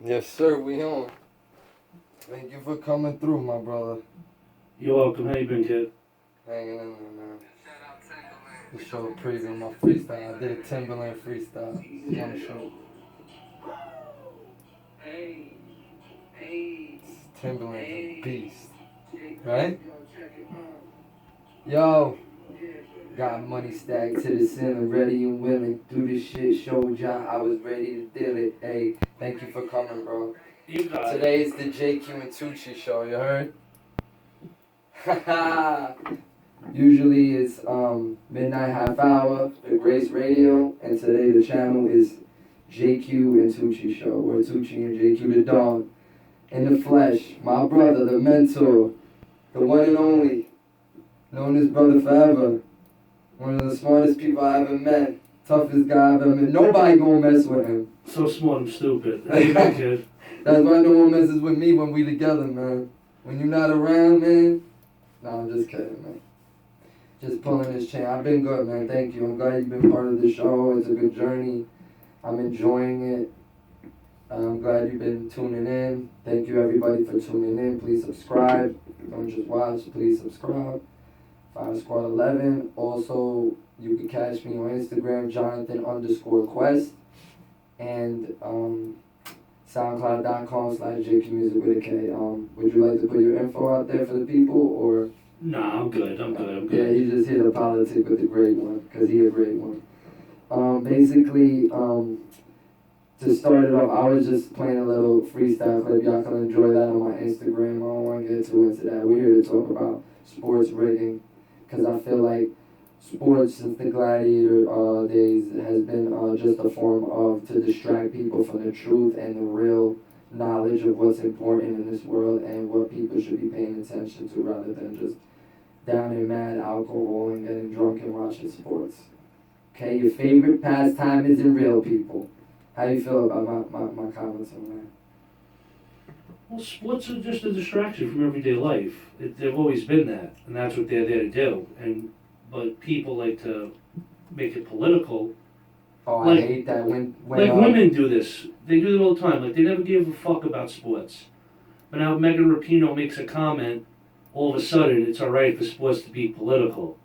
Yes, sir, we on. Thank you for coming through, my brother. You're welcome. How you been, kid? Hanging in there, man. The show preview my freestyle. I did a Timberland freestyle. You want to show? Timberland's a beast. Right? Yo, got money stacked to the ceiling, ready and willing. Do this shit, showed y'all I was ready to deal it. Hey, thank you for coming, bro. You got it. Today is the JQ and Tucci show, you heard? Haha. Usually it's midnight half hour at Grace Radio, and today the channel is JQ and Tucci show, where Tucci and JQ the dog in the flesh, my brother, the mentor, the one and only, known as Brother Forever, one of the smartest people I ever met, toughest guy I've ever met. Nobody gonna mess with him. So smart and stupid. How you been, kid? That's why no one messes with me when we together, man. When you're not around, man. No, I'm just kidding, man. Just pulling this chain. I've been good, man. Thank you. I'm glad you've been part of the show. It's a good journey. I'm enjoying it. I'm glad you've been tuning in. Thank you, everybody, for tuning in. Please subscribe. Don't just watch. Please subscribe. Fire Squad 11. Also, you can catch me on Instagram, Jonathan_Quest. And SoundCloud.com/JQMusic with a K. Would you like to put your info out there for the people, or? Nah, I'm good. Yeah, he just hit a politic with the great one, because he a great one. Basically, to start it off, I was just playing a little freestyle clip. Y'all can enjoy that on my Instagram. I don't want to get too into that. We're here to talk about sports rigging, because I feel like sports since the gladiator days has been just a form of to distract people from the truth and the real knowledge of what's important in this world and what people should be paying attention to, rather than just down in mad alcohol and getting drunk and watching sports. Okay, your favorite pastime isn't real, people. How you feel about my comments on that? Well, sports are just a distraction from everyday life. They've always been that, and that's what they're there to do. But people like to make it political. Oh, like, I hate that when women do this. They do it all the time. Like, they never gave a fuck about sports. But now Megan Rapinoe makes a comment, all of a sudden it's alright for sports to be political.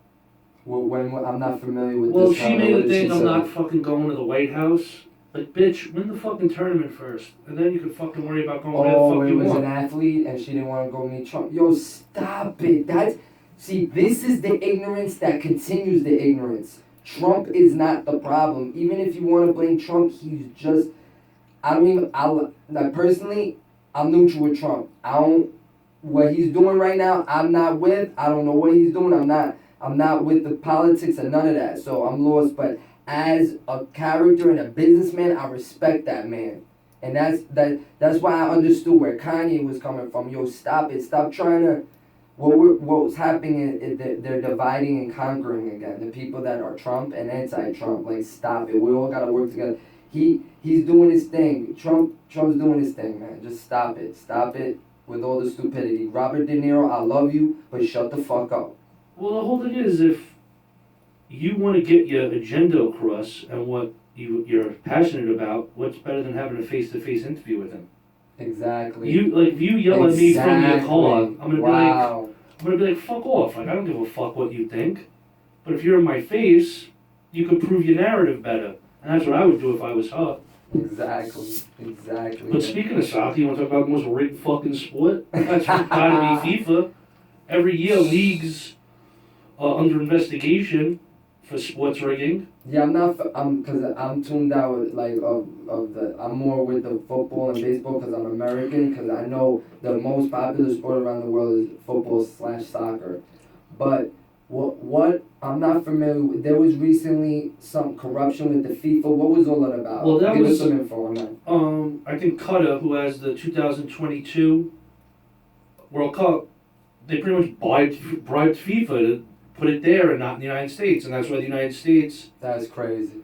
Well, when I'm not familiar with well, this. Well, she made a thing, I'm not fucking going to the White House. Like, bitch, win the fucking tournament first, and then you can fucking worry about going where the fuck you want. Oh, it was an athlete, and she didn't want to go meet Trump. Yo, stop it. This is the ignorance that continues the ignorance. Trump is not the problem. Even if you want to blame Trump, he's just... personally, I'm neutral with Trump. What he's doing right now, I'm not with. I don't know what he's doing. I'm not with the politics and none of that. So I'm lost. But as a character and a businessman, I respect that man. And that's why I understood where Kanye was coming from. Yo, stop it. Stop trying to... What's happening is they're dividing and conquering again. The people that are Trump and anti-Trump. Like, stop it. We all got to work together. He's doing his thing. Trump's doing his thing, man. Just stop it. Stop it with all the stupidity. Robert De Niro, I love you, but shut the fuck up. Well, the whole thing is, if you want to get your agenda across and what you're passionate about, what's better than having a face-to-face interview with him? Exactly. If you yell at me from your car, I'm gonna be like, fuck off. Like, I don't give a fuck what you think. But if you're in my face, you could prove your narrative better. And that's what I would do if I was her. Exactly. But speaking of soccer, you want to talk about the most rigged fucking sport? That's gotta be FIFA. Every year, leagues are under investigation for sports rigging. Yeah, because I'm tuned out I'm more with the football and baseball because I'm American, because I know the most popular sport around the world is football/soccer. But what I'm not familiar with, there was recently some corruption with the FIFA. What was all that about? Well, Give us some info on that. I think Qatar, who has the 2022 World Cup, they pretty much bribed FIFA to put it there and not in the United States, and that's why the United States... That's crazy.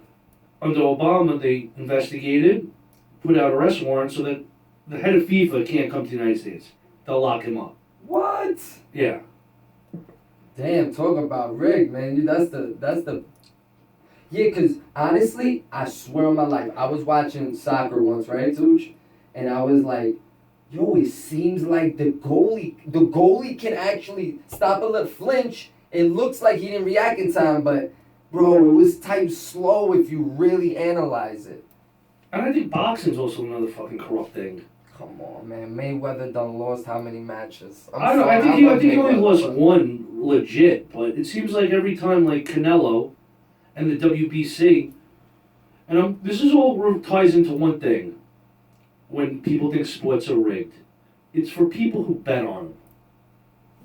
Under Obama, they investigated, put out arrest warrants so that the head of FIFA can't come to the United States. They'll lock him up. What? Yeah. Damn, talk about rigged, man. That's the... Yeah, because honestly, I swear on my life, I was watching soccer once, right, Tucci? and I was like, yo, it seems like the goalie can actually stop a little flinch. It looks like he didn't react in time, but bro, it was typed slow if you really analyze it. And I think boxing's also another fucking corrupt thing. Come on, man. Mayweather done lost how many matches? I don't know. I think he only lost one legit, but it seems like every time, like Canelo and the WBC, and this is all ties into one thing. When people think sports are rigged, it's for people who bet on them.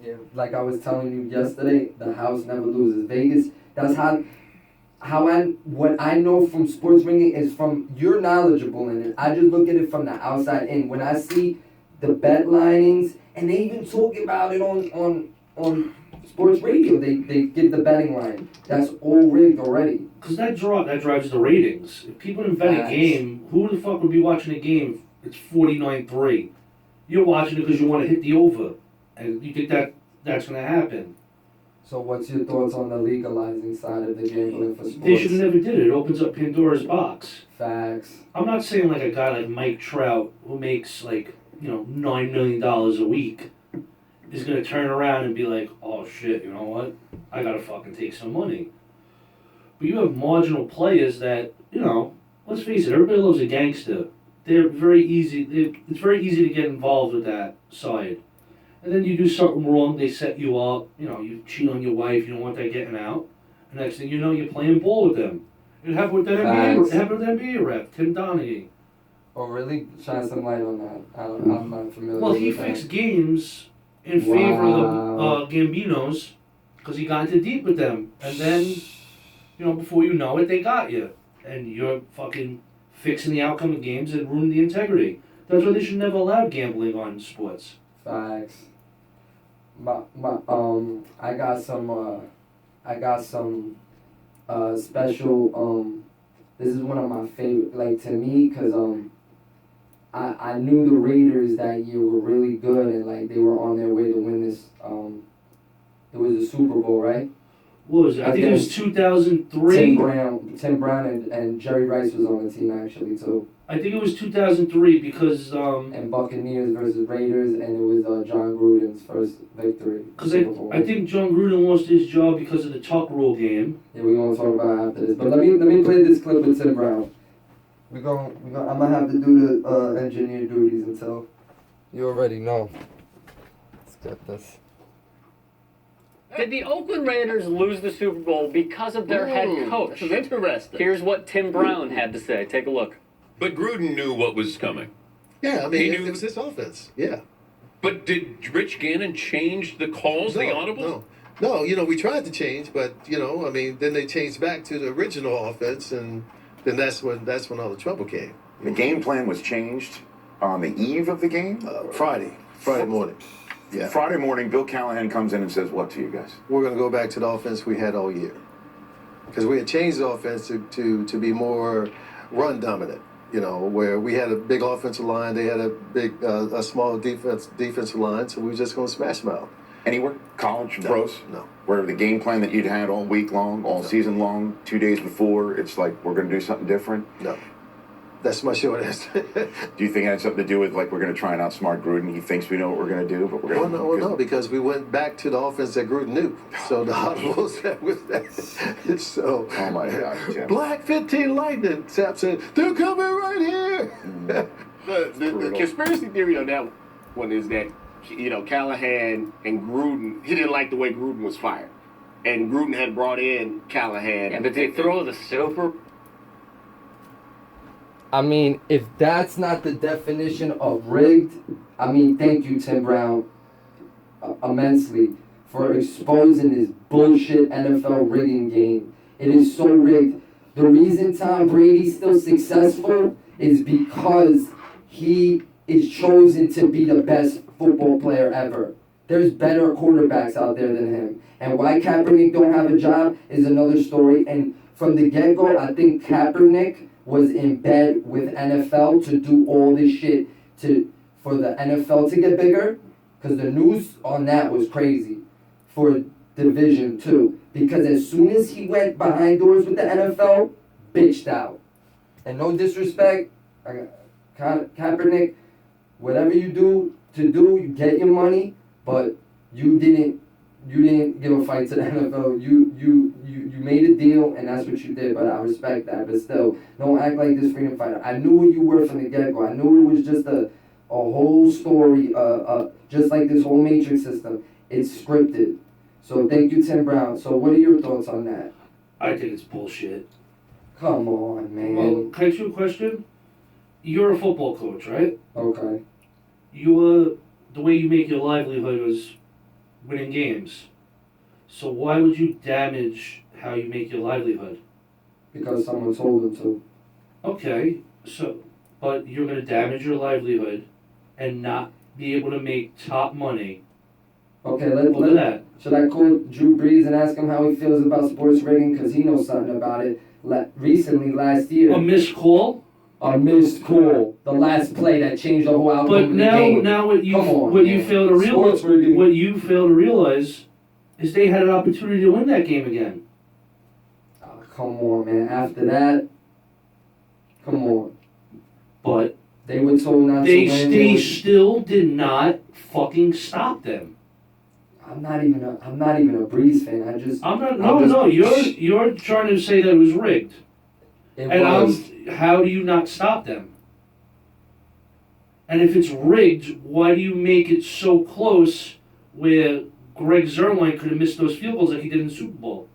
Yeah, like I was telling you yesterday, the house never loses. Vegas, that's what I know from sports ringing is from, you're knowledgeable in it. I just look at it from the outside in. When I see the bet linings, and they even talk about it on sports radio, they give the betting line. That's all rigged already. Because that drives the ratings. If people didn't bet a game, who the fuck would be watching a game if it's 49-3? You're watching it because you want to hit the over. And you think that's going to happen. So what's your thoughts on the legalizing side of the gambling for sports? They should have never did it. It opens up Pandora's box. Facts. I'm not saying like a guy like Mike Trout who makes like, $9 million a week is going to turn around and be like, oh shit, you know what? I got to fucking take some money. But you have marginal players that, let's face it, everybody loves a gangster. They're very easy. It's very easy to get involved with that side. And then you do something wrong, they set you up, you cheat on your wife, you don't want that getting out. And next thing you know, you're playing ball with them. It happened with that NBA rep, Tim Donaghy. Oh, really? Shine some light on that. I'm not familiar with that. He fixed games in favor of the Gambinos because he got into deep with them. And then, before you know it, they got you. And you're fucking fixing the outcome of games and ruining the integrity. That's why they should never allow gambling on sports. Facts. I got some special, this is one of my favorite, like, to me, because, I knew the Raiders that year were really good, and, like, they were on their way to win this, it was a Super Bowl, right? What was it? I think it was 2003. Tim Brown and Jerry Rice was on the team, actually, too. I think it was 2003 because... and Buccaneers versus Raiders, and it was John Gruden's first victory. Because I think John Gruden lost his job because of the tuck rule game. Yeah, we're going to talk about it after this. But let me play this clip with Tim Brown. I'm going to have to do the engineer duties until... You already know. Let's get this. Did the Oakland Raiders lose the Super Bowl because of their head coach? That's interesting. Here's what Tim Brown had to say. Take a look. But Gruden knew what was coming. Yeah, I mean, it was his offense. Yeah. But did Rich Gannon change the calls, the audibles? No, we tried to change, but, then they changed back to the original offense, and then that's when all the trouble came. The game plan was changed on the eve of the game? Friday morning. Yeah. Friday morning, Bill Callahan comes in and says what to you guys? We're going to go back to the offense we had all year. Because we had changed the offense to be more run dominant, where we had a big offensive line, they had a small defensive line, so we were just going to smash them out. Anywhere? College, pros? No. Where the game plan that you'd had all week long, all season long, 2 days before, it's like, we're going to do something different? No. That's my short answer. Do you think it had something to do with, like, we're going to try and outsmart Gruden? He thinks we know what we're going to do, but we're going to... No, because we went back to the offense that Gruden knew. So the audibles that was that. So... Oh, my God, Tim. Black 15 Lightning. Sap said, they're coming right here. The conspiracy theory on that one is that, Callahan and Gruden, he didn't like the way Gruden was fired. And Gruden had brought in Callahan. Yeah, but they throw the Super... I mean, if that's not the definition of rigged, thank you, Tim Brown, immensely, for exposing this bullshit NFL rigging game. It is so rigged. The reason Tom Brady's still successful is because he is chosen to be the best football player ever. There's better quarterbacks out there than him. And why Kaepernick don't have a job is another story. And from the get-go, I think Kaepernick was in bed with NFL to do all this shit for the NFL to get bigger, because the news on that was crazy for Division 2. Because as soon as he went behind doors with the NFL, bitched out. And no disrespect, Kaepernick, whatever you do, you get your money, but you didn't give a fight to the NFL. You made a deal, and that's what you did. But I respect that. But still, don't act like this freedom fighter. I knew what you were from the get-go. I knew it was just a whole story, just like this whole Matrix system. It's scripted. So thank you, Tim Brown. So what are your thoughts on that? I think it's bullshit. Come on, man. Well, can I ask you a question? You're a football coach, right? Okay. The way you make your livelihood is winning games. So why would you damage how you make your livelihood? Because someone told them to. Okay, but you're going to damage your livelihood and not be able to make top money. Okay, Look at that. Should I call Drew Brees and ask him how he feels about sports rigging? Because he knows something about it. Recently, last year. A missed call? A missed call. The last play that changed the whole outcome But of the game. now what you man. fail to realize, Sports rigging. what you fail to realize is they had an opportunity to win that game again. Oh, come on, man. After that, come on. But They were told not to win. they still did not fucking stop them. I'm not even a Breeze fan. You're trying to say that it was rigged. How do you not stop them? And if it's rigged, why do you make it so close where Greg Zuerlein could have missed those field goals like he did in the Super Bowl?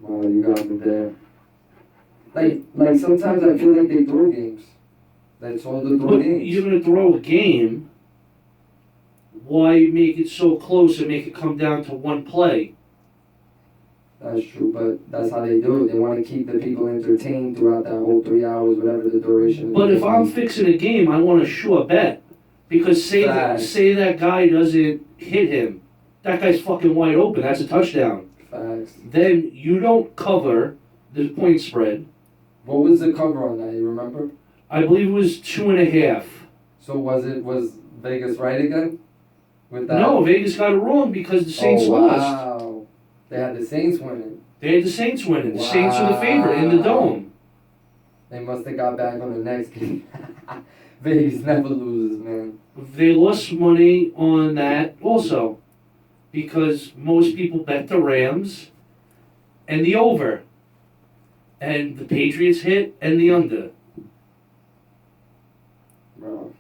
Well, you got me there. Like sometimes I feel like they throw games. That's all the throw But games. you're going to throw a game. Why make it so close and make it come down to one play? That's true, but that's how they do it. They want to keep the people entertained throughout that whole 3 hours, whatever the duration is. But if I'm fixing a game, I want a sure bet. Because say that guy doesn't hit him. That guy's fucking wide open. That's a touchdown. Facts. Then you don't cover the point spread. What was the cover on that? You remember? I believe it was 2.5. So was Vegas right again? With that? No, Vegas got it wrong because the Saints lost. Wow. They had the Saints winning. They had the Saints winning. The Saints are the favorite in the Dome. They must have got back on the next game. Vegas never loses, man. They lost money on that also because most people bet the Rams and the over. And the Patriots hit and the under. Bro.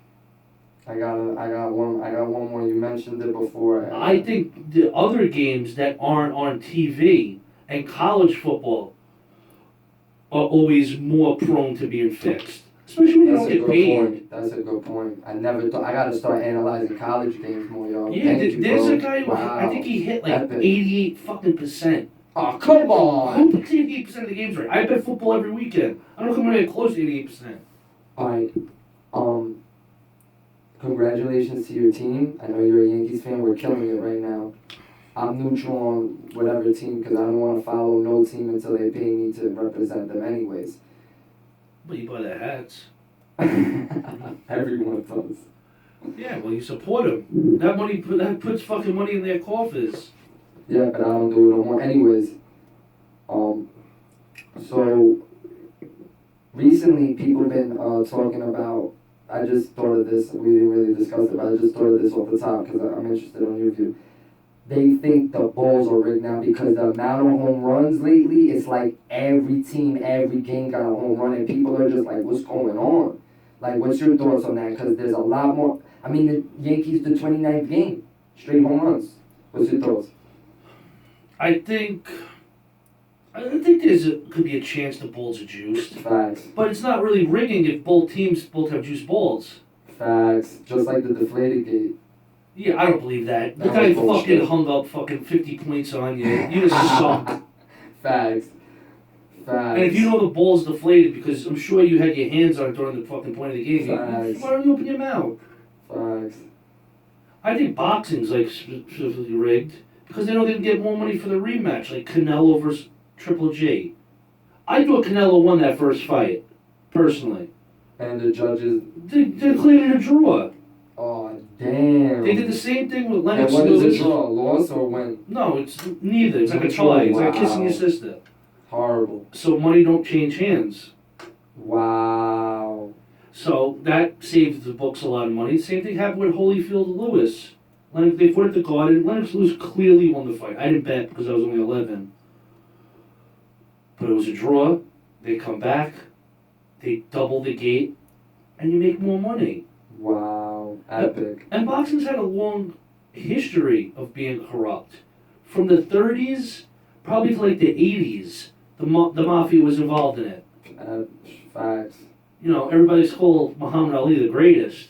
I got one more. You mentioned it before. I think the other games that aren't on TV and college football are always more prone to being fixed. Especially when you don't get paid. That's a good point. I never thought. I gotta start analyzing college games more, y'all. Yeah, there's bro. a guy who I think he hit like Epic. 88 fucking %. Oh, come on. Who puts 88% of the games right? I bet football every weekend. I don't come anywhere close to 88%. Alright. Congratulations to your team. I know you're a Yankees fan. We're killing it right now. I'm neutral on whatever team because I don't want to follow no team until they pay me to represent them anyways. But you buy their hats. Everyone does. Yeah, well, you support them. That puts fucking money in their coffers. Yeah, but I don't do it no more. Anyways, so recently people have been talking about. I just thought of this. We didn't really discuss it, but I just thought of this off the top because I'm interested in your view. They think the Bulls are rigged now because the amount of home runs lately, it's like every team, every game got a home run, and people are just like, what's going on? Like, what's your thoughts on that? Because there's a lot more. I mean, the Yankees, the 29th game, straight home runs. What's your thoughts? I think could be a chance the Bulls are juiced. Facts. But it's not really rigging if both teams have juiced balls. Facts. Just like the deflated gate. Yeah, I don't believe that. The That guy was bullshit. fucking hung up fucking 50 points on you. You just suck. Facts. And if you know the ball's deflated, because I'm sure you had your hands on it during the fucking point of the game, Facts. why don't you open your mouth? Facts. I think boxing's like specifically rigged because they know they can get more money for the rematch, like Canelo versus Triple G. I thought Canelo won that first fight, personally. And the judges. They declared it a draw. Oh, damn. They did the same thing with And Lennox what is Lewis. a draw? Loss or win? No, it's neither. It's like a tie. It's like kissing your Wow. sister. Horrible. So money don't change hands. Wow. So that saved the books a lot of money. Same thing happened with Holyfield and Lewis. They fought at the Garden. Lennox Lewis clearly won the fight. I didn't bet because I was only 11. But it was a draw. They come back. They double the gate. And you make more money. Wow. Epic. And boxing's had a long history of being corrupt. From the 30s, probably to like the 80s, the mafia was involved in it. Facts. You know, everybody's called Muhammad Ali the greatest.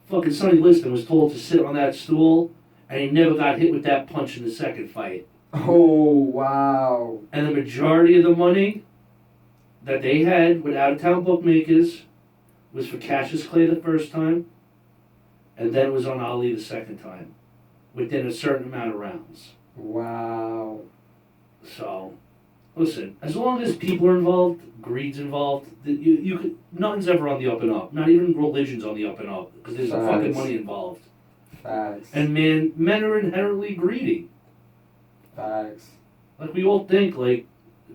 Fucking Sonny Liston was told to sit on that stool, and he never got hit with that punch in the second fight. Oh, wow. And the majority of the money that they had with out-of-town bookmakers was for Cassius Clay the first time, and then was on Ali the second time, within a certain amount of rounds. Wow. So, listen, as long as people are involved, greed's involved, you could, nothing's ever on the up and up. Not even religion's on the up and up, because there's Facts. fucking money involved. Facts. And men are inherently greedy. Facts. Like, we all think, like,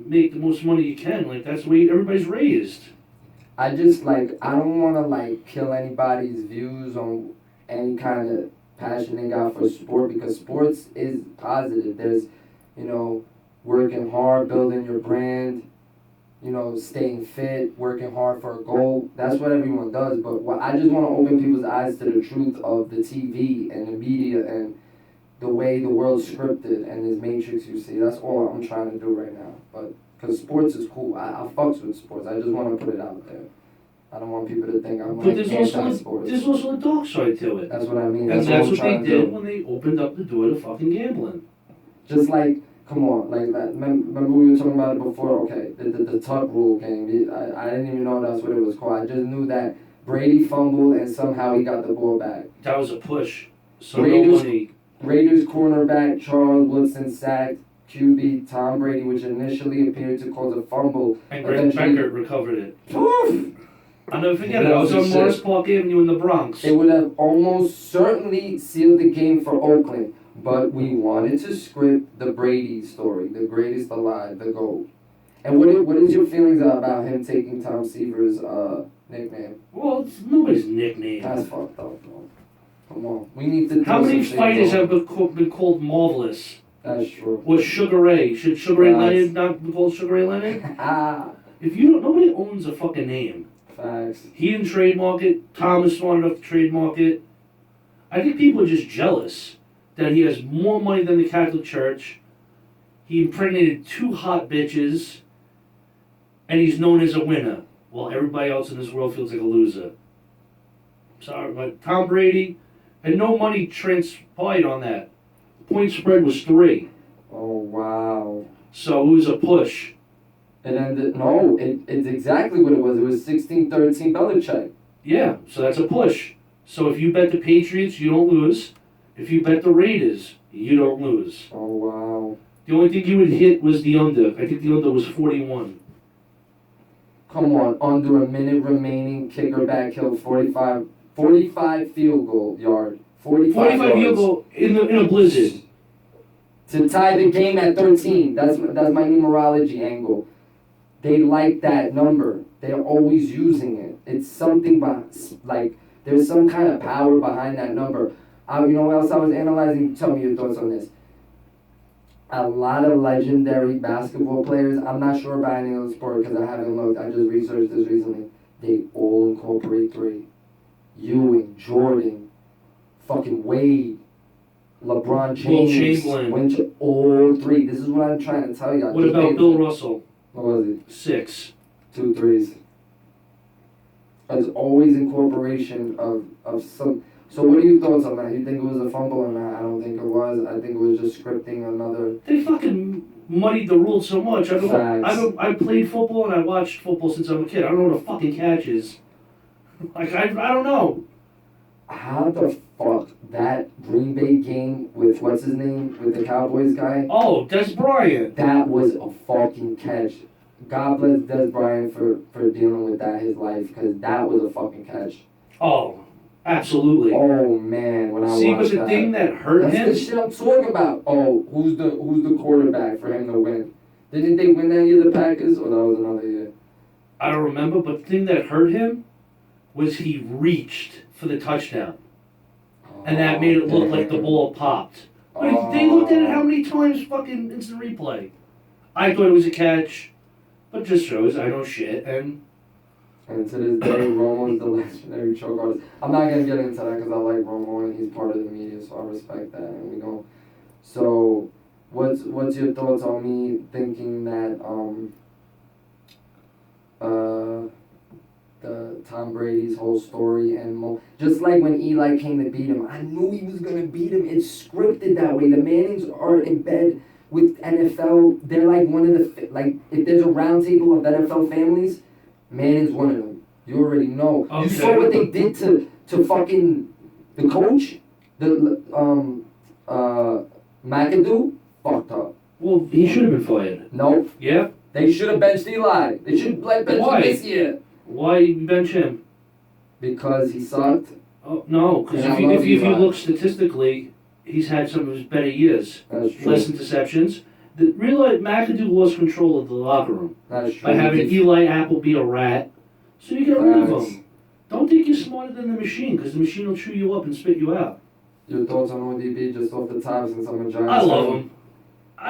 make the most money you can. Like, that's the way everybody's raised. I just, like, I don't want to, like, kill anybody's views on any kind of passion they got for sport, because sports is positive. There's, you know, working hard, building your brand, you know, staying fit, working hard for a goal. That's what everyone does. But I just want to open people's eyes to the truth of the TV and the media and the way the world's scripted and this matrix you see. That's all I'm trying to do right now. But because sports is cool. I fucks with sports. I just want to put it out there. I don't want people to think I'm But like there's anti-sports. also a dark side to it. That's what I mean. And that's what they I'm trying to did do. when they opened up the door to fucking gambling. Just like, come on, like that. Remember we were talking about it before. Okay, the tuck rule game. I didn't even know that's what it was called. I just knew that Brady fumbled and somehow he got the ball back. That was a push. So Raiders- no money. Raiders cornerback Charles Woodson sacked QB Tom Brady, which initially appeared to cause a fumble. And Greg Becker recovered it. Poof! I'll never forget it. I was on Shit. Morris Park Avenue in the Bronx. It would have almost certainly sealed the game for Oakland, but we wanted to script the Brady story, the greatest alive, the GOAT. And what is your feelings about him taking Tom Seaver's nickname? Well, it's nobody's nickname. That's fucked up, bro. Come on, we need to. How many some fighters shit, have been called Marvelous? That's true. Or Sugar Ray? Should Sugar Ray Facts. Leonard not be called Sugar Ray Leonard? Ah, If you don't, nobody owns a fucking name. facts. He didn't trademark it. Tom is smart enough to trademark it. I think people are just jealous that he has more money than the Catholic Church. He impregnated 2 hot bitches, and he's known as a winner, while everybody else in this world feels like a loser. Sorry, but Tom Brady had no money transpired on that. The point spread was 3, Oh wow. so it was a push. And then it's exactly what it was. It was 16-13 Belichick. Yeah, so that's a push. So if you bet the Patriots, you don't lose. If you bet the Raiders, you don't lose. Oh wow. The only thing you would hit was the under. I think the under was 41. Come on, under a minute remaining, kicker back hill, 45 field goal yard. 45 45 yards. field goal in a blizzard. To tie the game at 13. That's my numerology angle. They like that number. They're always using it. It's something like there's some kind of power behind that number. You know what else I was analyzing? Tell me your thoughts on this. A lot of legendary basketball players, I'm not sure about any other sport because I haven't looked, I just researched this recently. They all incorporate 3. Ewing, Jordan, fucking Wade, LeBron James, Chamberlain. all 3. This is what I'm trying to tell you. What about Bill Russell? What was it? 6. 2 threes. There's always incorporation of some. So what are your thoughts on that? You think it was a fumble or not? I don't think it was. I think it was just scripting another. They fucking muddied the rules so much. I played football and I watched football since I'm a kid. I don't know what a fucking catch is. Like, I don't know. How the fuck that Green Bay game with what's his name? With the Cowboys guy? Oh, Des Bryant. That was a fucking catch. God bless Des Bryant for dealing with that his life, because that was a fucking catch. Oh, absolutely. Oh man, when I See, watched but the that. thing that hurt That's him. the shit I'm talking about. Oh, who's the quarterback for him to win? Didn't they win that year, the Packers, or that was another year? I don't remember, but the thing that hurt him was he reached for the touchdown. And that made it look like the ball popped. But they looked at it how many times fucking instant replay. I thought it was a catch, but just shows I don't shit. And to this day, Romo's the legendary choke artist. I'm not gonna get into that because I like Romo and he's part of the media, so I respect that. And we don't. So, what's your thoughts on me thinking that the Tom Brady's whole story and just like when Eli came to beat him, I knew he was gonna beat him. It's scripted that way. The Mannings are in bed with NFL. They're like one of the like if there's a round table of NFL families, Manning's one of them. You already know. Okay. You saw what they did to fucking the coach, the McAdoo, fucked up. well, he should have been fired. No, Yeah. they should have benched Eli. They should have benched him this year Why bench him? because he sucked. Oh no, because And I if love you Eli. look statistically, he's had some of his better years. That's true. Less interceptions. Realize McAdoo lost control of the locker room That's true. by having Eli Apple be a rat. So you get rid of him. Don't think you're smarter than the machine, because the machine will chew you up and spit you out. Your thoughts on ODB just off the top since I'm a Giants I love fan? him.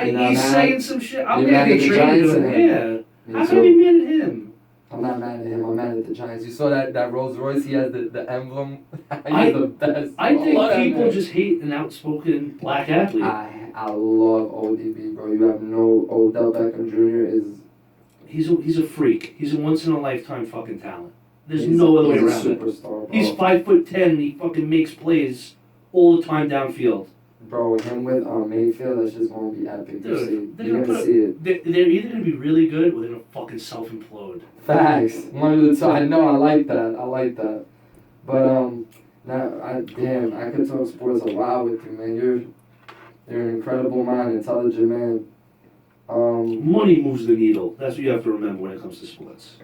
You're not He's mad? saying some shit. I'm You're mad mad they at the traded Giants him. and him? Yeah. Me How can I be too. mad at him? I'm not mad at him. I'm mad at the Giants. You saw that Rolls Royce? He has the emblem. I- He's the best. I think love that people man. just hate an outspoken black athlete. I love ODB, bro. You have no Odell Beckham Jr. is. He's a freak. He's a once in a lifetime fucking talent. There's he's- no other way he's a around it. superstar, bro. He's 5'10" and he fucking makes plays all the time downfield. Bro, him with Mayfield, that's just gonna be epic to see. Dude, they're You're gonna gonna put see it. They're either gonna be really good or they're gonna fucking self-implode. Facts. One of the two. I know. I like that. But now I could talk sports a lot with you, man. You're an incredible mind, intelligent man. Money moves the needle. That's what you have to remember when it comes to sports.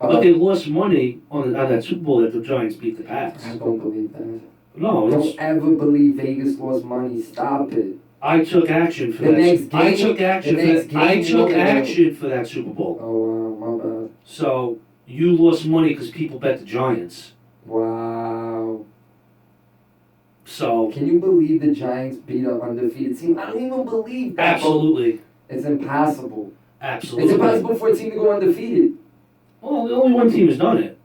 Uh, But they lost money on that Super Bowl that the Giants beat the Pats. I don't believe that. No, it's, Don't ever believe Vegas lost money. Stop it. I took action for The that. next I game- took action the for next that. I game, took look at action for that Super Bowl. Oh, wow, my bad. So you lost money because people bet the Giants. Wow. So Can you believe the Giants beat an undefeated team? I don't even believe that. absolutely, It's impossible. absolutely. It's impossible for a team to go undefeated. Well, only one team has done it.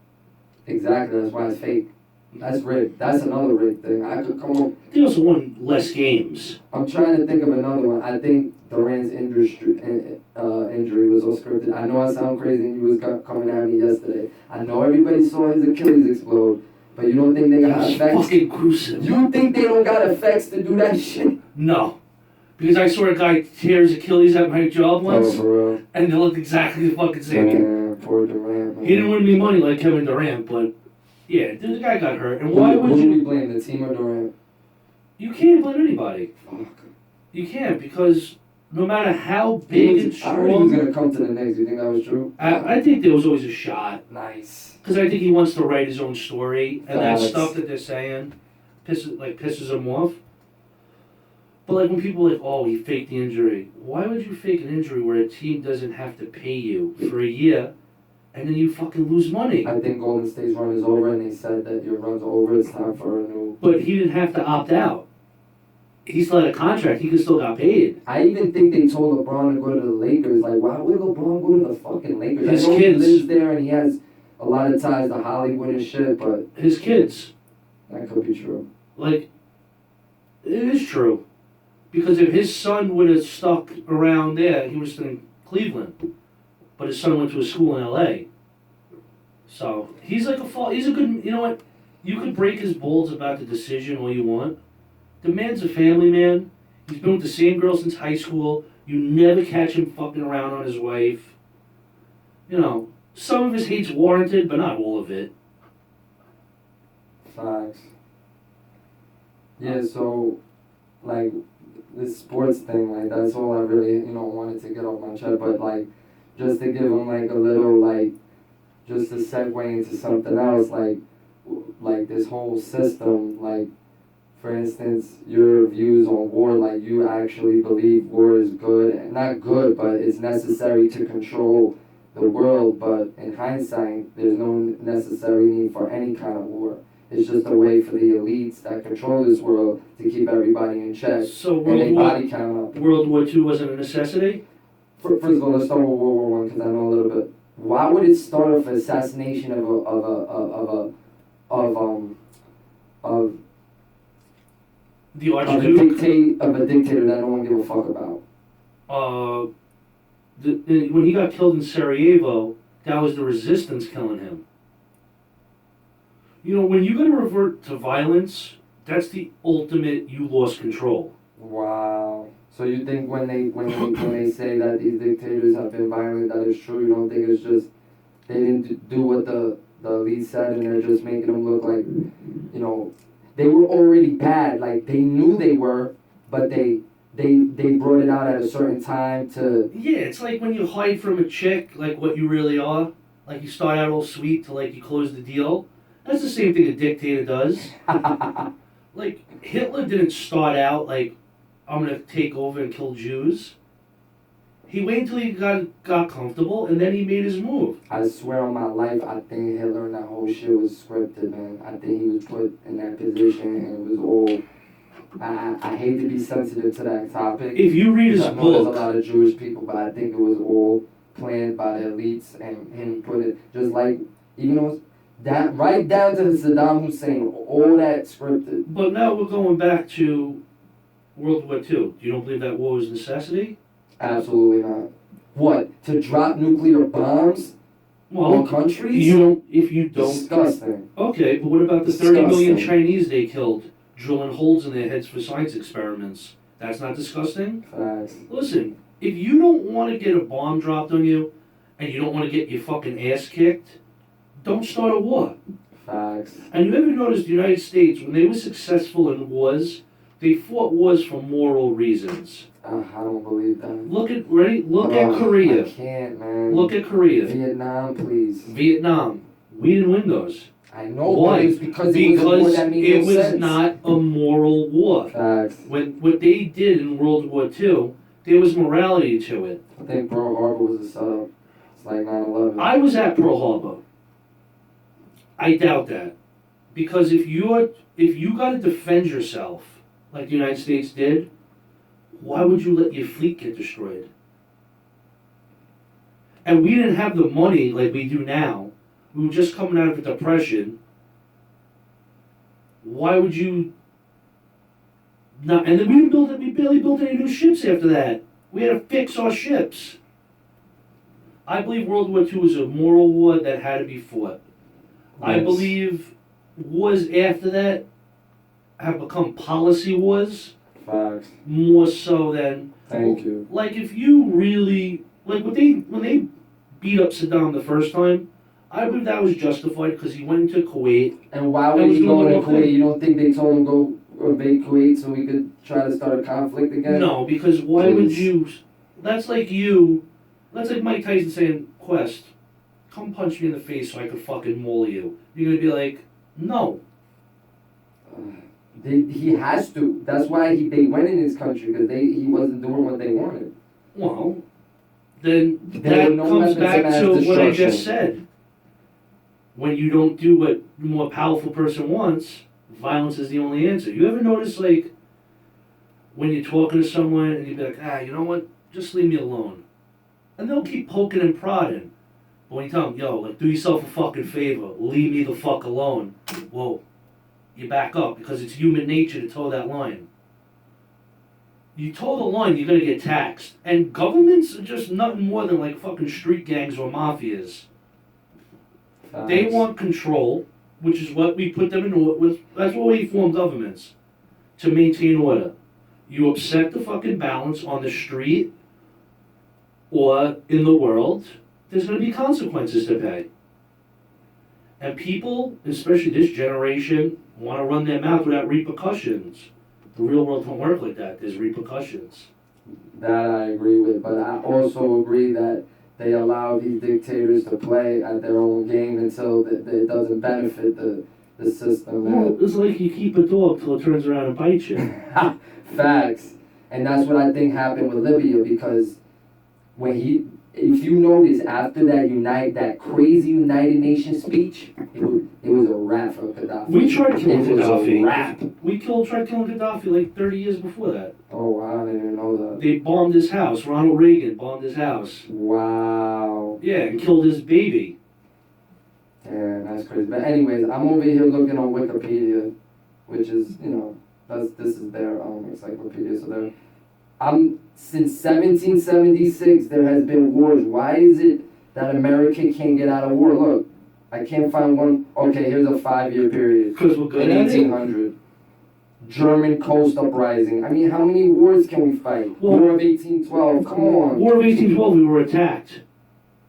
Exactly. That's why it's fake. That's rigged. That's another rigged thing. I could come up. They also won less games. I'm trying to think of another one. I think Durant's injury was all scripted. I know I sound crazy and you was coming at me yesterday. I know everybody saw his Achilles explode, but you don't think they got It's effects? fucking gruesome. You think they don't got effects to do that shit? No. Because I saw a guy tear his Achilles at my job once, Oh, for real. and they looked exactly the fucking same. Yeah, poor Durant, man. He didn't win me money like Kevin Durant, but yeah, the guy got hurt. And why would Who do we you? blame, the team or Durant? You can't blame anybody. Fuck. You can't, because no matter how big and I heard he was strong, gonna come to the Knicks. You think that was true? I think there was always a shot. Nice. Because I think he wants to write his own story, and that Facts. stuff that they're saying pisses him off. But like when people are like, oh, he faked the injury. Why would you fake an injury where a team doesn't have to pay you for a year, and then you fucking lose money? I think Golden State's run is over, and they said that your run's over. It's time for a new. But he didn't have to opt out. He still had a contract. He could still got paid. I even think they told LeBron to go to the Lakers. Like, why would LeBron go to the fucking Lakers? His I know kids. he lives there and he has a lot of ties to Hollywood and shit, but His kids, that could be true. like, it is true. Because if his son would have stuck around there, he would have stayed in Cleveland. But his son went to a school in L.A. So he's like he's a good. You know what? You could break his balls about the decision all you want. The man's a family man. He's been with the same girl since high school. You never catch him fucking around on his wife. You know, some of his hate's warranted, but not all of it. Facts. Yeah, so, like, this sports thing, like, that's all I really, wanted to get off my chest. But, like, just to give them, like, a little, like, just to segue into something else, like this whole system, like, for instance, your views on war, like, you actually believe war is good, not good, but it's necessary to control the world, but in hindsight, there's no necessary need for any kind of war. It's just a way for the elites that control this world to keep everybody in check So and they body count up. World War II wasn't a necessity? First of all, let's start with World War One because I know a little bit. Why would it start off assassination of The a Archduke? of a dictator that no one give a fuck about? When he got killed in Sarajevo, that was the resistance killing him. You know, when you gotta revert to violence, that's the ultimate you lost control. Wow. So you think when they say that these dictators have been violent, that is true? You don't think it's just they didn't do what the elite said and they're just making them look like, you know, they were already bad. Like they knew they were, but they brought it out at a certain time to. Yeah, it's like when you hide from a chick, like what you really are. Like you start out all sweet till like you close the deal. That's the same thing a dictator does. Like Hitler didn't start out like, I'm gonna take over and kill Jews. He waited until he got comfortable and then he made his move. I swear on my life, I think Hitler and that whole shit was scripted, man. I think he was put in that position and it was all. I hate to be sensitive to that topic. If you read his I know there's book, a lot of Jewish people, but I think it was all planned by the elites and him put it just like even though that right down to the Saddam Hussein, all that scripted. but now we're going back to World War II. You don't believe that war was a necessity? Absolutely not. What, to drop nuclear bombs on countries? You don't. If you don't. Disgusting. Okay, but what about the 30 million Disgusting. Chinese they killed, drilling holes in their heads for science experiments? That's not disgusting? Facts. Listen, if you don't want to get a bomb dropped on you, and you don't want to get your fucking ass kicked, don't start a war. Facts. And you ever notice the United States, when they were successful in wars, they fought wars for moral reasons. I don't believe that. Look at Korea. I can't, man. Look at Korea. Vietnam, please. Vietnam. We didn't win those. I know, Why? but it's because it was a war that made it no was sense. not a moral war. Facts. What they did in World War II, there was morality to it. I think Pearl Harbor was a setup. It's like 9/11. I was at Pearl Harbor. I doubt that, because if you got to defend yourself like the United States did, why would you let your fleet get destroyed? And we didn't have the money like we do now. We were just coming out of a depression. Why would you not? And then we barely built any new ships after that. We had to fix our ships. I believe World War II was a moral war that had to be fought. I Yes. believe wars after that have become policy wars Facts. more so than. Thank you. Like if you really like when they beat up Saddam the first time, I believe that was justified because he went into Kuwait. And why That would was he go doing to the whole Kuwait? You don't think they told him go invade Kuwait so we could try to start a conflict again? No, because why would Please. you? That's like Mike Tyson saying, "Quest, come punch me in the face so I could fucking maul you." You're gonna be like, "No." He has to. That's why they went in his country because he wasn't doing what they wanted. Well, then There that were no comes weapons back of mass to what I destruction. just said. When you don't do what the more powerful person wants, violence is the only answer. You ever notice, like, when you're talking to someone and you be like, you know what? Just leave me alone. And they'll keep poking and prodding. But when you tell them, yo, like, do yourself a fucking favor, leave me the fuck alone. Whoa. You back up because it's human nature to toe that line. You toe the line, you're gonna get taxed. And governments are just nothing more than like fucking street gangs or mafias. They Facts. want control, which is what we put them in order with. That's what we form governments, to maintain order. You upset the fucking balance on the street or in the world, there's going to be consequences to pay. And people, especially this generation, want to run their mouth without repercussions. The real world don't work like that. There's repercussions. That I agree with, but I also agree that they allow these dictators to play at their own game until it doesn't benefit the system. Well, it's like you keep a dog till it turns around and bites you. Facts. And that's what I think happened with Libya because when if you notice, after that crazy United Nations speech, it was a wrap for Gaddafi. We tried killing It was a Gaddafi. wrap. We tried killing Gaddafi like 30 years before that. Oh wow, I didn't even know that. They bombed his house. Ronald Reagan bombed his house. Wow. Yeah, and killed his baby. Yeah, that's crazy. But anyways, I'm over here looking on Wikipedia, which is, this is their encyclopedia. So since 1776 there has been wars. Why is it that America can't get out of war? Look, I can't find one. Okay, here's a 5-year period. Because we're good In at it. 1800. German coast uprising. I mean, how many wars can we fight? Well, War of 1812. Come on. War of 1812, we were attacked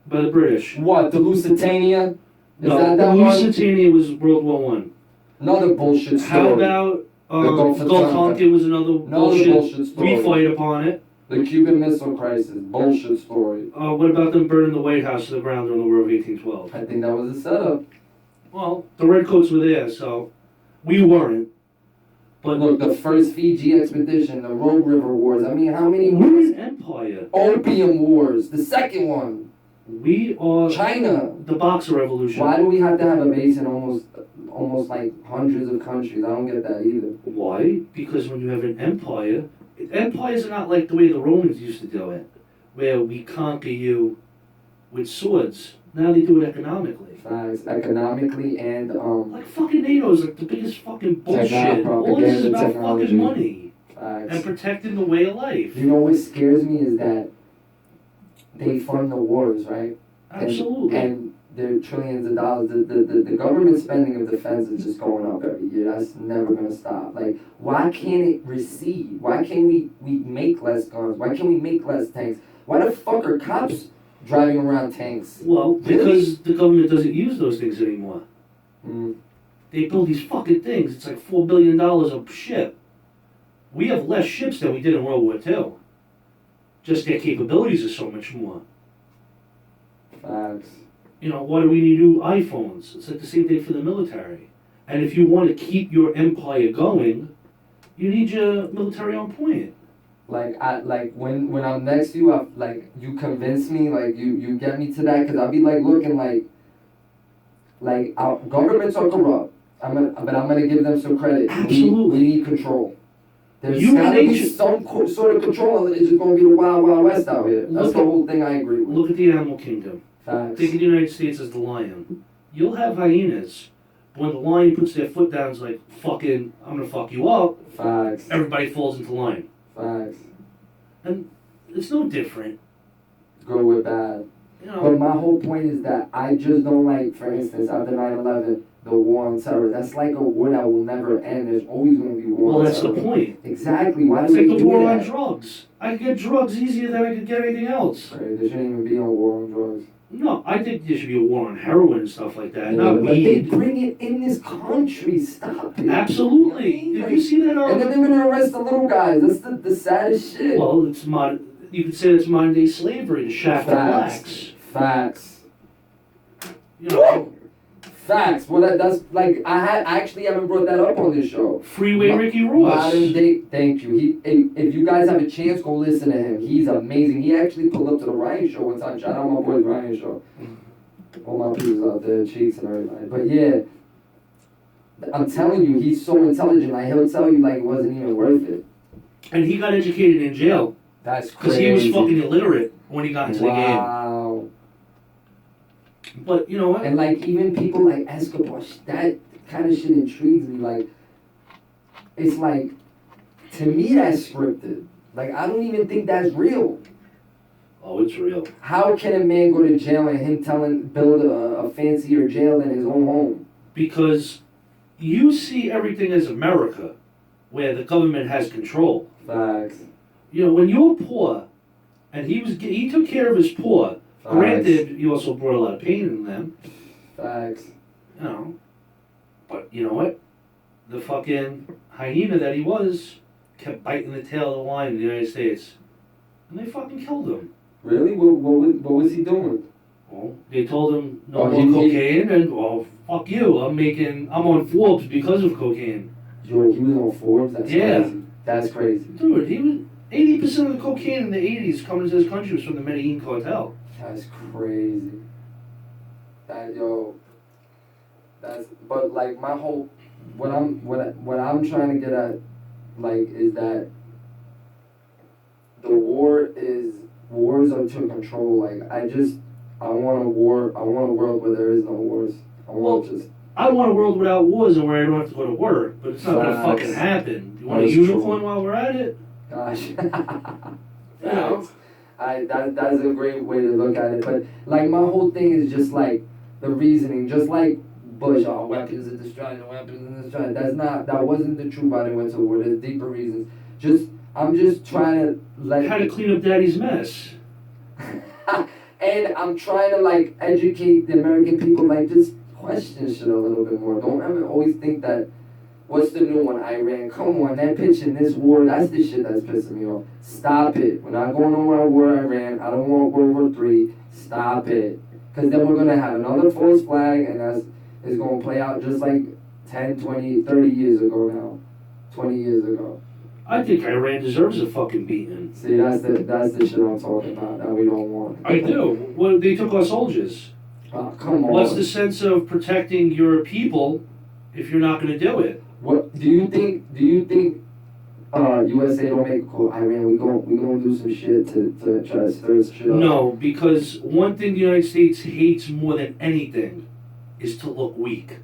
by the British. What? The Lusitania? Is No, that one? Lusitania was World War One. Another bullshit story. How about Gulf of Tonkin was another bullshit. story. We fight upon it. The Cuban Missile Crisis. Bullshit story. What about them burning the White House to the ground during the War of 1812? I think that was a setup. Well, the Redcoats were there, so we weren't. But Look, the first Fiji expedition, the Rogue River Wars. I mean, how many we're wars? an empire. Opium Wars. The second one. We are China. the Boxer Revolution. Why do we have to have a base in almost like hundreds of countries? I don't get that either. Why? Because when you have an empire, empires are not like the way the Romans used to do it, where we conquer you with swords. Now they do it economically. Facts. Economically and Like fucking NATO is like the biggest fucking bullshit. All this is about technology. fucking money Facts. and protecting the way of life. You know what scares me is that they fund the wars, right? Absolutely. And they're trillions of dollars. The government spending of defense is just going up every year. That's never gonna stop. Like, why can't it recede? Why can't we make less guns? Why can't we make less tanks? Why the fuck are cops driving around tanks? Well, because the government doesn't use those things anymore. Mm. They build these fucking things. It's like $4 billion a ship. We have less ships than we did in World War II. Just their capabilities are so much more. Facts. Why do we need new iPhones? It's like the same thing for the military. And if you want to keep your empire going, you need your military on point. Like when I'm next to you, you convince me, like you get me to that, cause I'll be like looking like our governments are corrupt. But I'm gonna give them some credit. Absolutely. We need control. There's Human gotta be nature- some sort of control, and it's just gonna be the wild, wild west out here. That's the whole thing I agree with. Look at the animal kingdom. Facts. Think of the United States as the lion. You'll have hyenas. But when the lion puts their foot down, it's like, fucking, I'm gonna fuck you up. Facts. Everybody falls into line. Facts. And it's no different. Good with bad. But my whole point is that I just don't like, for instance, after 9/11, the war on terror. That's like a war that will never end. There's always going to be war Well, on that's terror. the point. Exactly. Why It's do like we the do war on that? drugs. I can get drugs easier than I could get anything else. Right, there shouldn't even be no war on drugs. No, I think there should be a war on heroin and stuff like that. Yeah, Not but they weed. bring it in this country. Stop it. Absolutely. You know what I Did you see that? mean? And then they're gonna arrest the little guys. That's the saddest shit. Well, it's you could say it's modern day slavery to shaft the blacks. Facts. You Facts. Well, that's like I actually haven't brought that up on this show. Freeway Ricky Ross. Modern day. Thank you. If you guys have a chance, go listen to him. He's amazing. He actually pulled up to the Ryan show one time. Shout out my boy Ryan show. All my people out there, cheeks and everybody. But yeah, I'm telling you, he's so intelligent. Like he'll tell you like it wasn't even worth it. And he got educated in jail That's because crazy. he was fucking illiterate when he got into the game. Wow. But you know what? And like even people like Escobar, that kind of shit intrigues me. Like, it's like, to me that's scripted. Like I don't even think that's real. Oh, it's real. How can a man go to jail and him build a fancier jail than his own home? Because you see everything as America, where the government has control. Facts. When you're poor, and he took care of his poor. Facts. Granted, he also brought a lot of pain in them. Facts. But you know what? The fucking hyena that he was kept biting the tail of the lion in the United States, and they fucking killed him. Really? What was he doing? Well, they told him no Oh, more cocaine, and fuck you. I'm on Forbes because of cocaine. Yo, he was on Forbes. That's Yeah. crazy. That's crazy. Dude, he was 80% of the cocaine in the 80s coming to this country was from the Medellin cartel. That's crazy. But like my whole, what I'm trying to get at, like, is that the wars are to control. Like, I want a world where there is no wars. I want a world without wars and where I don't have to go to work, but it's not gonna fucking happen. You want a unicorn while we're at it? Gosh. You know? That's a great way to look at it. But like my whole thing is just like the reasoning, just like Bush, weapons of destruction, weapons of destruction. That wasn't the truth why they went to war. There's deeper reasons. I'm just trying to how to clean up daddy's mess. And I'm trying to like educate the American people, like just question shit a little bit more. Don't ever always think that what's the new one, Iran? Come on, that pitch in this war, that's the shit that's pissing me off. Stop it. We're not going on war Iran. I don't want World War III. Stop it. Because then we're going to have another false flag, and it's going to play out just like 10, 20, 30 years ago now. 20 years ago. I think Iran deserves a fucking beating. See, that's the shit I'm talking about that we don't want. I do. Well, they took our soldiers. Come on. What's the sense of protecting your people if you're not going to do it? What do you think? USA don't make a call. Iran, we gonna do some shit to try to stir shit up. No, because one thing the United States hates more than anything is to look weak.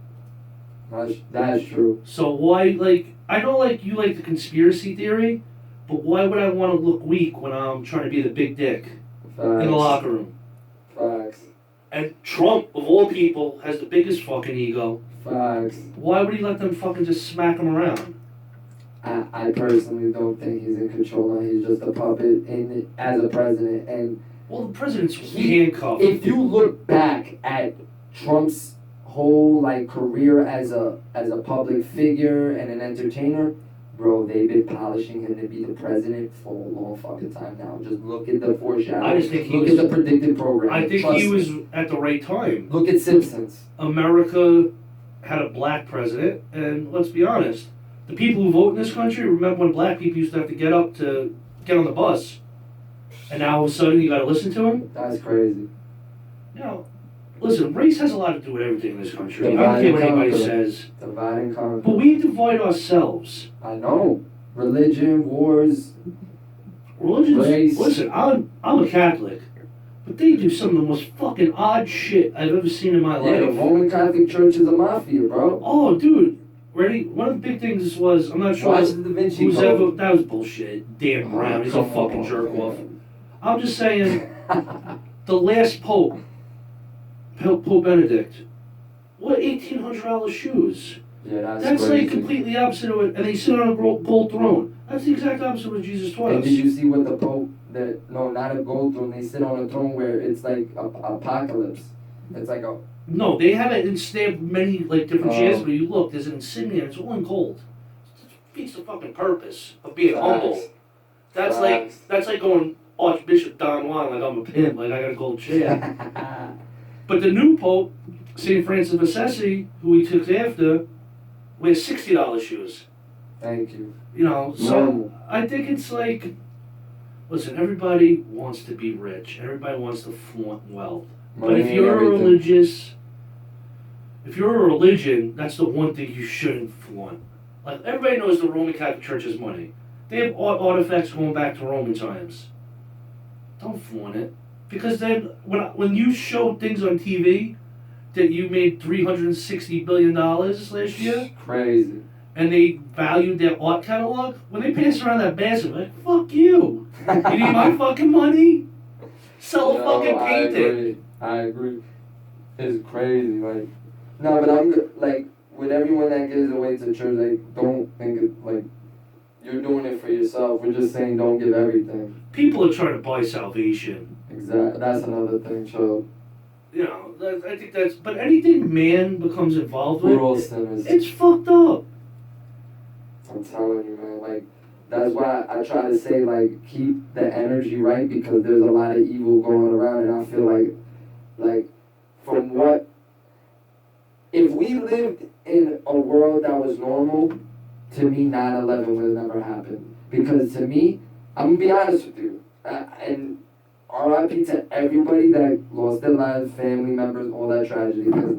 That's true. So why, like, I know, like, you like the conspiracy theory, but why would I want to look weak when I'm trying to be the big dick in the locker room? Facts. And Trump, of all people, has the biggest fucking ego. Facts. Why would he let them fucking just smack him around? I personally don't think he's in control. He's just a puppet as a president. And well, the president's handcuffed. If you look back at Trump's whole like career as a public figure and an entertainer, bro, they've been polishing him to be the president for a long fucking time now. Just look at the foreshadowing. I just think look at the predicted program. I think he was at the right time. Look at Simpsons. America had a black president, and let's be honest, the people who vote in this country remember when black people used to have to get up to get on the bus, and now all of a sudden you got to listen to them. That's crazy. You know, listen, race has a lot to do with everything in this country. I don't care what anybody says. Divide and conquer. But we divide ourselves. I know. Religion, wars, race. Listen, I'm a Catholic, but they do some of the most fucking odd shit I've ever seen in my life. Yeah, the Roman Catholic Church is a mafia, bro. Oh, dude. Ready? One of the big things was, I'm not sure Watch the Da Vinci who's Code. ever, that was bullshit. Dan Brown, he's a fucking jerk off. I'm just saying, the last Pope Benedict, what $1,800 shoes? Yeah, that's crazy. like completely opposite of it, and they sit on a gold throne. That's the exact opposite of what Jesus taught us. And did you see what the Pope, no, not a gold throne, they sit on a throne where it's like a apocalypse. It's like a... No, they have it instead of many like different chairs, but you look, there's an insignia, and it's all in gold. It defeats the fucking purpose of being humble. That's like going Archbishop Don Juan, like I'm a pimp, like I got a gold chair. But the new Pope, St. Francis of Assisi, who he took after, wears $60 shoes. Thank you. You know, so I think it's like, listen, everybody wants to be rich. Everybody wants to flaunt wealth. But if you're a religion, that's the one thing you shouldn't flaunt. Like, everybody knows the Roman Catholic Church has money. They have artifacts going back to Roman times. Don't flaunt it. Because then, when you show things on TV that you made $360 billion last year, crazy, and they valued their art catalog, when they pass around that basket, like, fuck you. You need my fucking money? Sell a fucking painting. I agree. It's crazy, like... No, but I'm, like, with everyone that gives away to church, like, don't think it, like, you're doing it for yourself. We're just saying don't give everything. People are trying to buy salvation. Exactly. That's another thing, so... You know, I think that's... But anything man becomes involved with, we're all sinners. It's fucked up. I'm telling you, man, like... That's why I try to say, like, keep the energy right, because there's a lot of evil going around, and I feel like, from what... If we lived in a world that was normal, to me, 9/11 would have never happened. Because to me, I'm going to be honest with you, and RIP to everybody that lost their lives, family members, all that tragedy. Because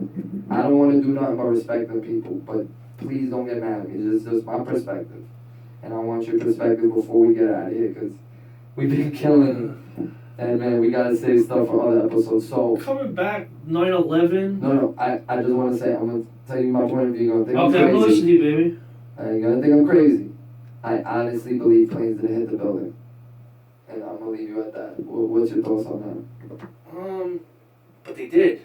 I don't want to do nothing but respect them people. But please don't get mad at me. It's just my perspective. And I want your perspective before we get out of here. Because we've been killing it. And man, we got to save stuff for other episodes. So coming back, 9/11. No, I just want to say, I'm going to tell you my point of view. You're going to think Okay, I'm I'm crazy. listening to you, baby. You're going to think I'm crazy. I honestly believe planes didn't hit the building. And I'm going to leave you at that. What's your thoughts on that? But they did.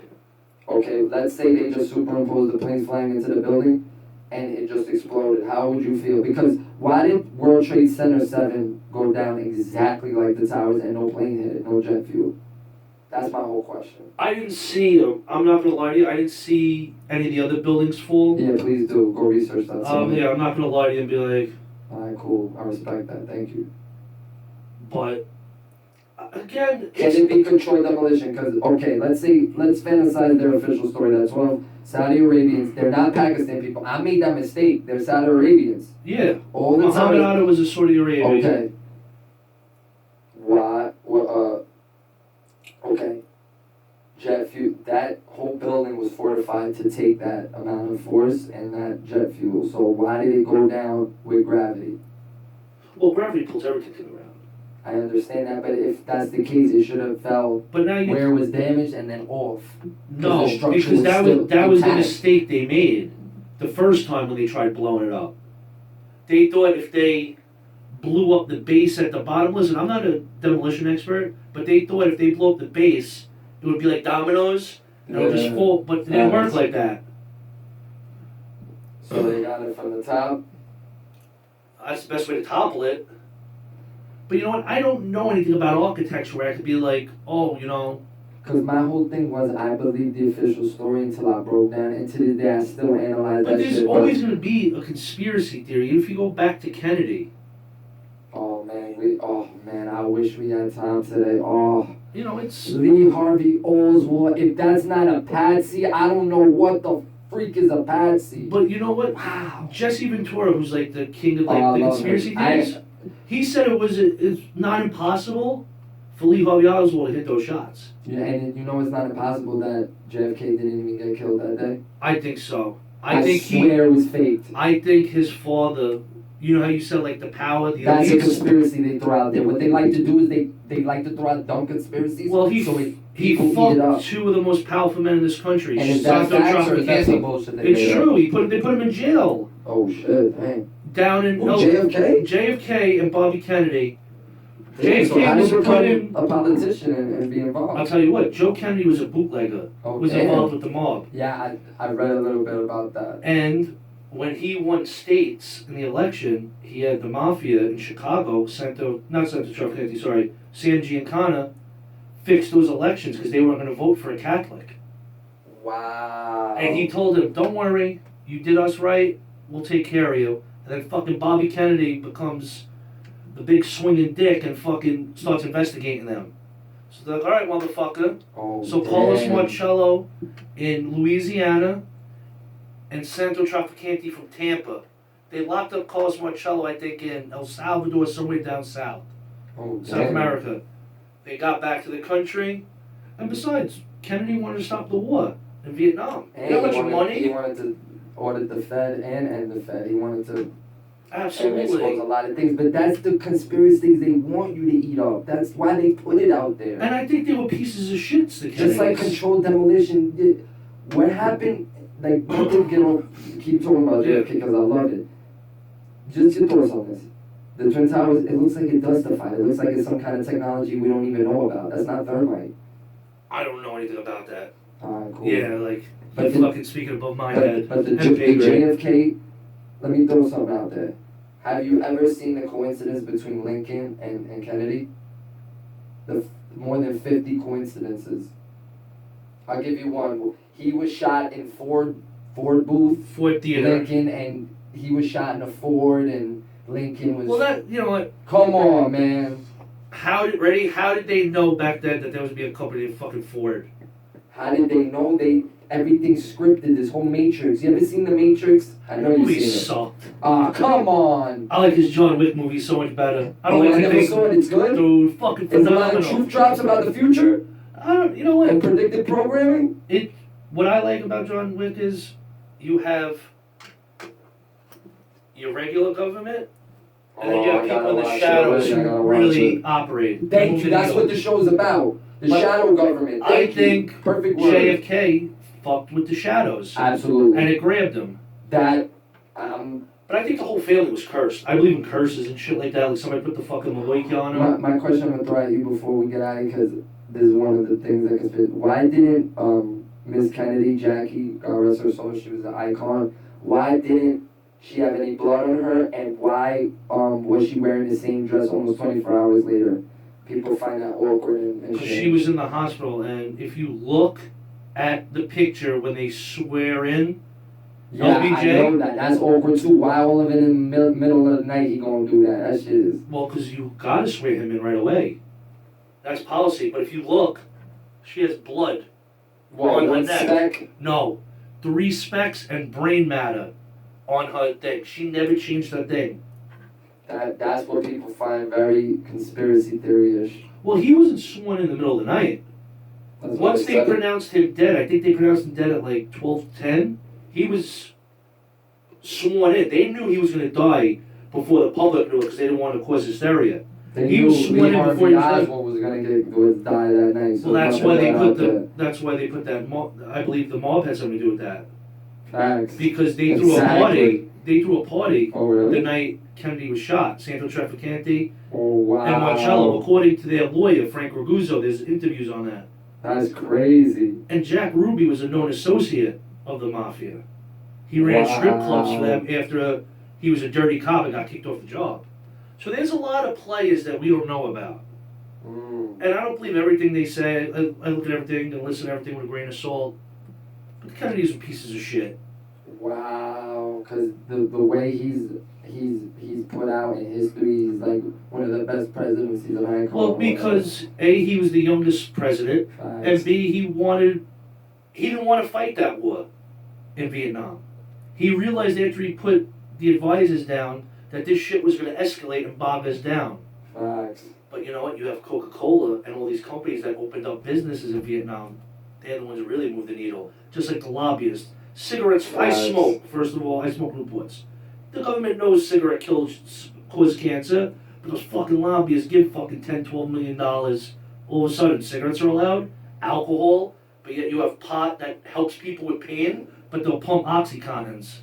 Okay, let's say they just superimposed the planes flying into the building and it just exploded. How would you feel? Because why did World Trade Center 7 go down exactly like the towers and no plane hit it, no jet fuel? That's my whole question. I didn't see them. I'm not going to lie to you. I didn't see any of the other buildings fall. Yeah, please do. Go research that. Yeah, I'm not going to lie to you and be like... Alright, cool. I respect that. Thank you. But, again... Can it be controlled demolition? Because, okay, let's fantasize their official story that 12 Saudi Arabians, they're not Pakistan people. I made that mistake. They're Saudi Arabians. Yeah. All the Muhammad time. Ali was a Saudi Arabian. Okay. Why? Okay. Jet fuel. That whole building was fortified to take that amount of force and that jet fuel. So why did it go down with gravity? Well, gravity pulls everything to the ground. I understand that, but if that's the case, it should have fell But now where it was damaged and then off. No, the structure because was that still was the intact. mistake they made the first time when they tried blowing it up. They thought if they blew up the base at the bottom, listen, I'm not a demolition expert, but they thought if they blew up the base, it would be like dominoes, and it would just fall, but it didn't work like that. So they got it from the top. That's the best way to topple it. But you know what? I don't know anything about architecture where I could be like, oh, you know. Because my whole thing was I believed the official story until I broke down. And to this day, I still analyze But that there's shit. always going to be a conspiracy theory. If you go back to Kennedy. Oh man, I wish we had time today. Oh. You know, it's... Lee Harvey Oswald. If that's not a patsy, I don't know what the freak is a patsy. But you know what? Wow. Jesse Ventura, who's like the king of like the no, conspiracy no. theories, he said it's not impossible for Lee Harvey Oswald to hit those shots. Yeah, and you know it's not impossible that JFK didn't even get killed that day? I think so. I swear it was faked. I think his father, you know how you said like the power, the That's a elites? conspiracy they throw out there. What they like to do is they like to throw out dumb conspiracies. Well, he people eat it up. fucked two of the most powerful men in this country. And is that Santo facts or is that some Trafficante. bullshit they It's made true. up? They put him in jail. Oh shit, dang. Down in JFK? JFK and Bobby Kennedy. Damn, so how JFK did was you put become in. a politician and be involved? I'll tell you what. Joe Kennedy was a bootlegger. Oh, Was damn. involved with the mob. Yeah, I read a little bit about that. And when he won states in the election, he had the mafia in Chicago, San Giancana, fixed those elections because they weren't going to vote for a Catholic. Wow. And he told him, don't worry, you did us right, we'll take care of you. And then fucking Bobby Kennedy becomes the big swinging dick and fucking starts investigating them. So they're like, all right, motherfucker. Oh, So Carlos damn. Marcello in Louisiana and Santo Trafficante from Tampa. They locked up Carlos Marcello, I think, in El Salvador, somewhere down south. Oh, South damn. America. They got back to the country. And besides, Kennedy wanted to stop the war in Vietnam. And You know how much he money? wanted to audit the Fed and end the Fed. He wanted to expose a Absolutely. lot of things. But that's the conspiracy things they want you to eat up. That's why they put it out there. And I think they were pieces of shits, the Just like Kennedys. controlled demolition. What happened? Like, not to get off, keep talking about JFK because I love it. Just your thoughts on this. The Twin Towers, it looks like it does defy. It looks like it's some kind of technology we don't even know about. That's not thermite. I don't know anything about that. Alright, cool. Yeah, like, But you're the- fucking speaking above my head. But the And pay grade. JFK, let me throw something out there. Have you ever seen the coincidence between Lincoln and Kennedy? More than 50 coincidences. I'll give you one. He was shot in Ford booth, Ford Theater. Lincoln, and he was shot in a Ford, and Lincoln was... Well, that, you know what? Come on, man. How did they know back then that there was going to be a company named fucking Ford? How did they know everything's scripted. This whole Matrix. You ever seen the Matrix? I know The you've movie seen it. sucked. Ah, come on. I like his John Wick movie so much better. I don't Oh, I like never saw it. It's good. Dude, fucking Is there a lot of phenomenal. truth drops about the future You know what? and predictive programming? What I like about John Wick is you have your regular government, and then you have people in the shadows who really operate. Thank you. That's what the show's about. The shadow government. I think Perfect word. JFK fucked with the shadows. Absolutely. And it grabbed him. That. But I think the whole family was cursed. I believe in curses and shit like that. Like somebody put the fucking Maloika on him. My question I'm gonna throw at you before we get out of here, because this is one of the things that can fit. Why didn't Miss Kennedy, Jackie, God rest her soul, she was an icon. Why didn't she have any blood on her, and why was she wearing the same dress almost 24 hours later? People find that awkward and shit. She was in the hospital, and if you look at the picture when they swear in, yeah, LBJ, I know that. That's awkward too. Why all of it in the middle of the night he gonna do that? That shit is. well, because you gotta swear him in right away. That's policy. But if you look, she has blood on her neck. Speck? No, 3 specks and brain matter on her thing. She never changed her thing. That's what people find very conspiracy theory-ish. Well, he wasn't sworn in the middle of the night. That's Once what they said. pronounced him dead, I think they pronounced him dead at like 12:10. He was sworn in. They knew he was going to die before the public knew it because they didn't want to cause hysteria. They He knew was sworn in before he was dead. Oswald was gonna die that night. So Well, that's nothing why they got put out there. that's why they put that mob. I believe the mob had something to do with that Facts. because they threw a Exactly. party. They threw a party Oh really? the night Kennedy was shot. Santo Trafficante Oh wow. and Marcello, according to their lawyer Frank Raguzzo. There's interviews on that. That's crazy. And Jack Ruby was a known associate of the mafia. He ran strip clubs for them after he was a dirty cop and got kicked off the job. So there's a lot of players that we don't know about. Mm. And I don't believe everything they say. I look at everything and listen to everything with a grain of salt. But the Kennedys are pieces of shit. Wow, because the way he's put out in history, he's like one of the best presidents he's ever had. Well, because A, he was the youngest president, and B, he didn't want to fight that war in Vietnam. He realized after he put the advisors down that this shit was going to escalate and bog us down. Facts. But you know what? You have Coca-Cola and all these companies that opened up businesses in Vietnam. They're the ones that really moved the needle. Just like the lobbyists. Cigarettes, I Facts. smoke. First of all, I smoke Newports. The government knows cigarette cause cancer, but those fucking lobbyists give fucking $10, $12 million. All of a sudden, cigarettes are allowed, alcohol, but yet you have pot that helps people with pain, but they'll pump Oxycontins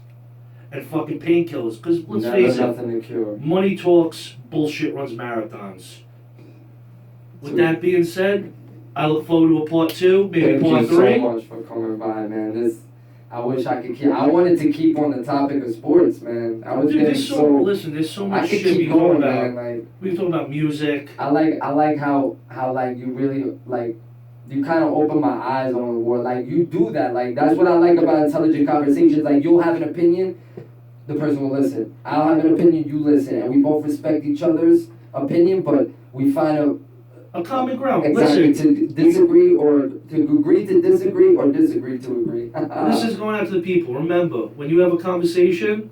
and fucking painkillers. Because let's Never face it, nothing to cure. money talks, bullshit runs marathons. With that being said, I look forward to a part 2, maybe Thank part you 3. so much for coming by, man. I wish I could keep. I wanted to keep on the topic of sports, man. I was Dude, getting there's so. there's so I much could shit we keep can talk going, about. man. Like We can talk about music. I like how like you really like. You kind of open my eyes on the world. Like you do that. Like that's what I like about intelligent conversations. Like you'll have an opinion, the person will listen. I'll have an opinion, you listen, and we both respect each other's opinion, but we find A common ground. exactly Listen, to disagree or to agree to disagree or disagree to agree. this is going out to the people. Remember, when you have a conversation,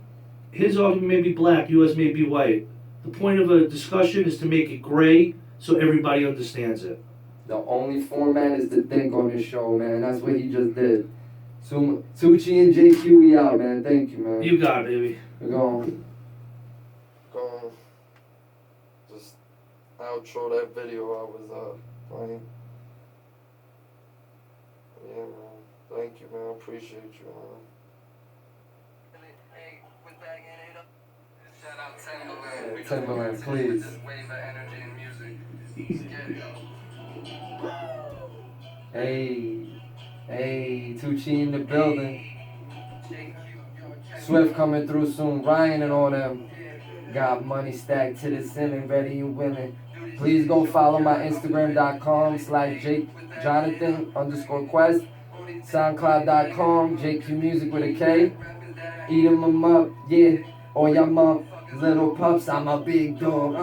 his argument may be black, yours may be white. The point of a discussion is to make it gray so everybody understands it. The only format is to think on this show, man. That's what he just did. Tucci and JQ, we out, man. Thank you, man. You got it, baby. We're going. Just outro that video I was playing. Yeah, man. Thank you, man. Appreciate you, man. Shout out Timberland. Timberland, please. Wave of energy and music. Get it. Hey, Tucci in the building. Swift coming through soon. Ryan and all them got money stacked to the ceiling, ready and willing. Please go follow my Instagram.com/JakeJonathan_Quest, SoundCloud.com, JQ Music with a K. Eat 'em up, yeah, or your mom, little pups. I'm a big dog,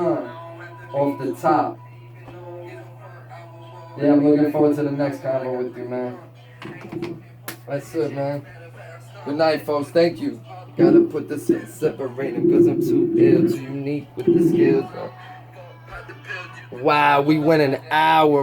off the top. Yeah, I'm looking forward to the next convo with you, man. That's it, man. Good night, folks. Thank you. Gotta put this in separating because I'm too ill, too unique with the skills. Wow, we went an hour.